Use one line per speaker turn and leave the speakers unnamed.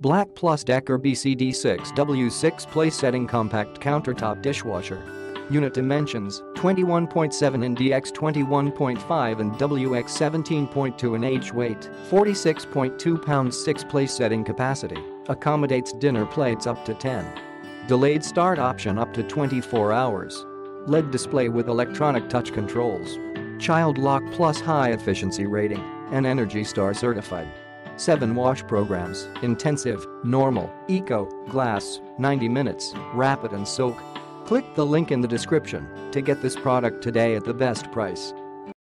BLACK+DECKER BCD6W 6-place setting compact countertop dishwasher. Unit dimensions: 21.7 in DX 21.5 and WX 17.2 in H. Weight: 46.2 pounds. 6-place setting capacity. Accommodates dinner plates up to 10. Delayed start option up to 24 hours. LED display with electronic touch controls. Child lock plus high efficiency rating and Energy Star certified. 7 wash programs: intensive, normal, eco, glass, 90 minutes, rapid and soak. Click the link in the description to get this product today at the best price.